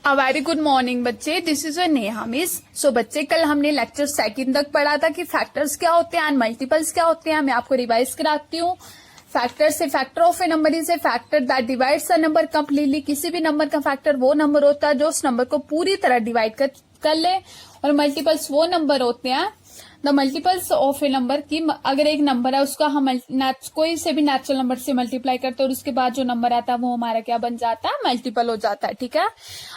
A very good morning बच्चे, this is Neha miss. सो बच्चे, कल हमने लेक्चर सेकंड तक पढ़ा था कि फैक्टर्स क्या होते हैं एंड मल्टीपल्स क्या होते हैं। मैं आपको रिवाइज कराती हूँ। फैक्टर से factor of A number is a factor that divides a number completely. किसी भी नंबर का फैक्टर वो नंबर होता है जो उस नंबर को पूरी तरह डिवाइड कर ले। और मल्टीपल्स वो नंबर होते हैं, the multiples of A number की अगर एक नंबर है उसका हम कोई से भी नेचुरल नंबर से मल्टीप्लाई करते हैं और उसके बाद जो नंबर आता है वो हमारा क्या बन जाता है, मल्टीपल हो जाता है। ठीक है,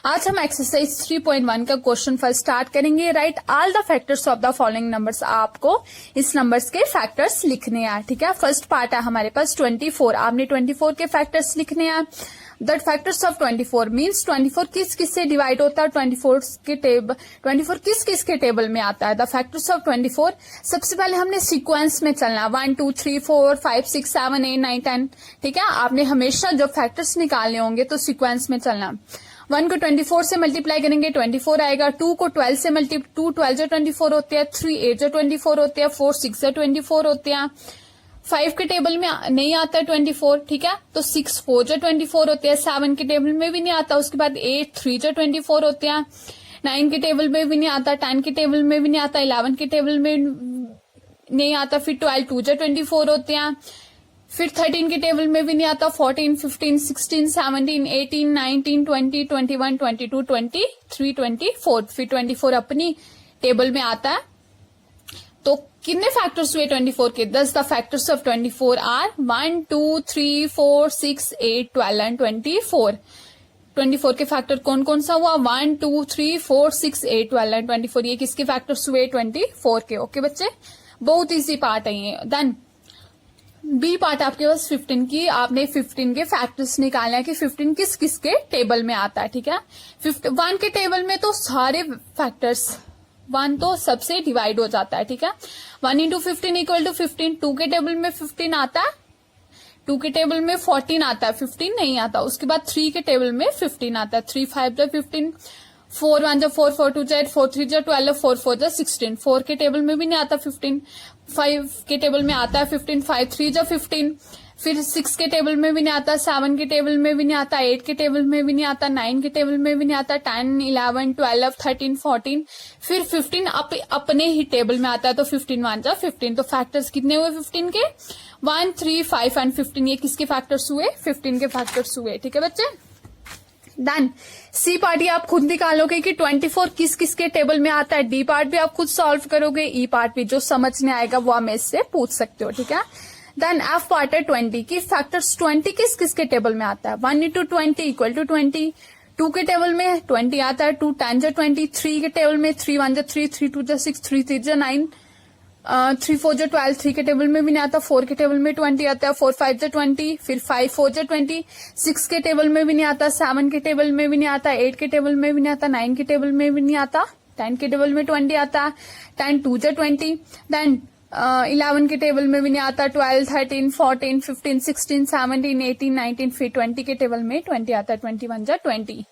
आज हम एक्सरसाइज 3.1 का क्वेश्चन फर्स्ट स्टार्ट करेंगे। Right all the factors of the following numbers. आपको इस नंबर्स के फैक्टर्स लिखने हैं। ठीक है, फर्स्ट पार्ट है हमारे पास 24। आपने 24 के फैक्टर्स लिखने हैं। दैट फैक्टर्स ऑफ 24 मीन्स 24 किस किस से डिवाइड होता है, 24 किस किस के टेबल में आता है। द फैक्टर्स ऑफ 24, सबसे पहले हमने सीक्वेंस में चलना, 1 2 3 4 5 6 7 8 9 10। ठीक है, आपने हमेशा जब फैक्टर्स निकालने होंगे तो सीक्वेंस में चलना। 1 को 24 से मल्टीप्लाई करेंगे 24 आएगा। 2 को 12 से 2 12 जो 24 होते हैं, 3 8 जो 24 होते हैं, 4 6 जो 24 होते हैं। 5 के टेबल में नहीं आता 24। ठीक है, तो 6 4 जो 24 होते हैं। 7 के टेबल में भी नहीं आता। उसके बाद 8 3 जो 24 होते हैं। 9 के टेबल में भी नहीं आता। 10 के टेबल में भी नहीं आता। 11 के टेबल में नहीं आता। फिर 12 2 जो 24 होते हैं। फिर 13 के टेबल में भी नहीं आता। 14 15 16 17 18 19 20 21 22 23 24। फिर 24 अपनी टेबल में आता है। तो कितने फैक्टर्स हुए 24 के? 10। The factors of 24 are 1 2 3 4 6 8 12 and 24। 24 के फैक्टर कौन कौन सा हुआ? 1 2 3 4 6 8 12 एंड 24। ये किसके फैक्टर्स हुए? 24 के। ओके बच्चे, बहुत इजी पार्ट है ये। देन बी पार्ट आपके पास 15 की। आपने 15 के फैक्टर्स निकालना है कि 15 किस किस के टेबल में आता है। ठीक है, 1 के टेबल में तो सारे फैक्टर्स 1 तो सबसे डिवाइड हो जाता है। ठीक है, 1 इंटू 15 इक्वल टू 15। 2 के टेबल में 15 आता है। 2 के टेबल में 14 आता है, 15 नहीं आता। उसके बाद 3 के टेबल में 15 आता है। 3 5 जो 15, 4 1 जो 4 4 2 जो 8, 4 3 जो 12, 4 4 जो 16। 4 के टेबल में भी नहीं आता 15। 5 के टेबल में आता है 15। 5 3 जो 15। फिर 6 के टेबल में भी नहीं आता। 7 के टेबल में भी नहीं आता। 8 के टेबल में भी नहीं आता। 9 के टेबल में भी नहीं आता। 10 11 12 13 14। फिर 15 अपने ही टेबल में आता है। तो 15 1 जा 15। तो फैक्टर्स कितने हुए 15 के? 1 3 5 एंड 15। ये किसके फैक्टर्स हुए? 15 के फैक्टर्स हुए। ठीक है बच्चे, डन। सी पार्ट आप खुद निकालोगे कि 24 किस किस के टेबल में आता है। डी पार्ट भी आप खुद सॉल्व करोगे। ई पार्ट भी जो समझ में आएगा वो आप इससे पूछ सकते हो। ठीक है, देन एफ पार्ट है 20 की। फैक्टर्स 20 किस किस के टेबल में आता है? 1 इंटू 20 इक्वल टू 20। 2 के टेबल में 20 आता है। 2 10 जो 20। 3 के टेबल में 3 1 जो 3, 3 2 जो 6, 3 3 जो 9, 3 4 जो 12। 3 के टेबल में भी नहीं आता। 4 के टेबल में 20 आता है। 4 5 जो 20। फिर 5 4 जो 20। 6 के टेबल में भी नहीं आता। 7 के टेबल में भी नहीं आता। 8 के टेबल में भी नहीं आता। 9 के टेबल में भी नहीं आता। 10 के टेबल में 20 आता। 10 2 जो 20। देन 11 के टेबल में भी नहीं आता। 12 13 14 15 16 17 18 19। फिर 20 के टेबल में 20 आता है। 21 जा 20।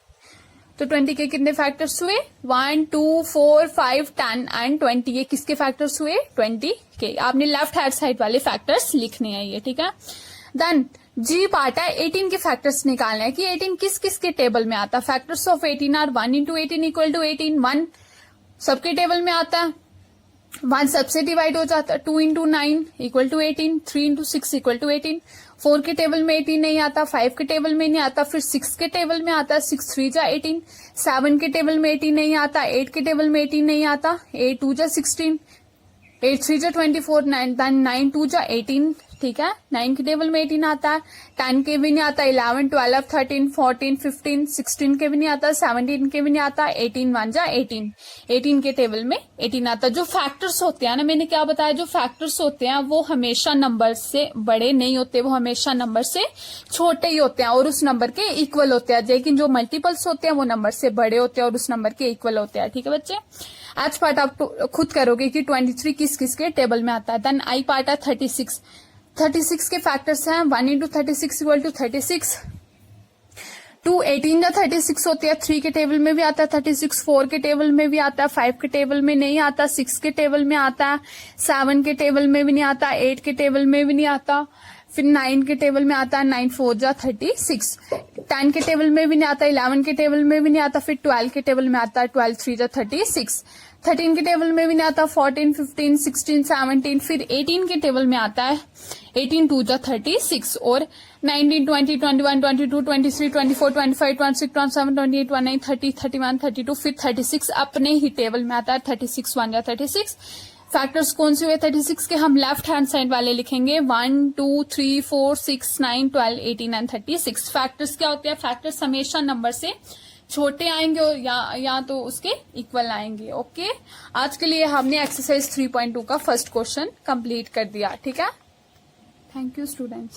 तो 20 के कितने फैक्टर्स हुए? 1 2 4 5 10 एंड 20। ये किसके फैक्टर्स हुए? 20 के। आपने लेफ्ट हैंड साइड वाले फैक्टर्स लिखने हैं ये। ठीक है, देन जी पार्ट है 18 के फैक्टर्स निकालने हैं कि 18 किस किस के टेबल में आता है। Factors of 18 are 1 into 18 equal to 18। 1 सबके टेबल में आता है। 1 सबसे डिवाइड हो जाता है। 2 into 9 equal to 18। 3 into 6 equal to 18। 4 के टेबल में 18 नहीं आता। 5 के टेबल में नहीं आता। फिर 6 के टेबल में आता है। 6 3 जा 18। 7 के टेबल में 18 नहीं आता। 8 के टेबल में 18 नहीं आता। 8 2 जा 16। 8 3 जा 24। 9 2 जा 18। ठीक है, 9 के टेबल में 18 आता है। 10 के भी नहीं आता। 11 12 13 14 15 16 के भी नहीं आता। 17 के भी नहीं आता। 18 1 जा 18। 18 के टेबल में 18 आता। जो फैक्टर्स होते हैं ना, मैंने क्या बताया, जो फैक्टर्स होते हैं वो हमेशा नंबर से बड़े नहीं होते, वो हमेशा नंबर से छोटे ही होते हैं और उस नंबर के इक्वल होते हैं। लेकिन जो मल्टीपल्स होते हैं वो नंबर से बड़े होते हैं और उस नंबर के इक्वल होते हैं। ठीक है बच्चे, आज पार्ट आप खुद करोगे कि 23 किस किस के टेबल में आता है। देन आई पार्ट है 36। 36 के फैक्टर्स हैं 1 इंटू 36 इक्वल टू 36। 2 18 जो 36 होती है। 3 के टेबल में भी आता है 36। 4 के टेबल में भी आता है। 5 के टेबल में नहीं आता। 6 के टेबल में आता है। 7 के टेबल में भी नहीं आता। 8 के टेबल में भी नहीं आता। फिर 9 के टेबल में आता है। 9 4 जा 36। 10 के टेबल में भी नहीं आता, 11 के टेबल में भी नहीं आता, फिर 12 के टेबल में आता है 12 3 जा 36, 13 के टेबल में भी नहीं आता, 14 15 16 17, फिर 18 के टेबल में आता है 18 2 जा 36, और 19 20 21 22 23 24 25 26 27 28 29 30 31 32, फिर 36 अपने ही टेबल में आता है 36 1 जा 36। फैक्टर्स कौन से हुए 36 के, हम लेफ्ट हैंड साइड वाले लिखेंगे 1 2 3 4 6 9 12 18 एंड 36। फैक्टर्स क्या होते हैं, फैक्टर्स हमेशा नंबर से छोटे आएंगे और या तो उसके इक्वल आएंगे। ओके, आज के लिए हमने एक्सरसाइज 3.2 का फर्स्ट क्वेश्चन कंप्लीट कर दिया। ठीक है, थैंक यू स्टूडेंट्स।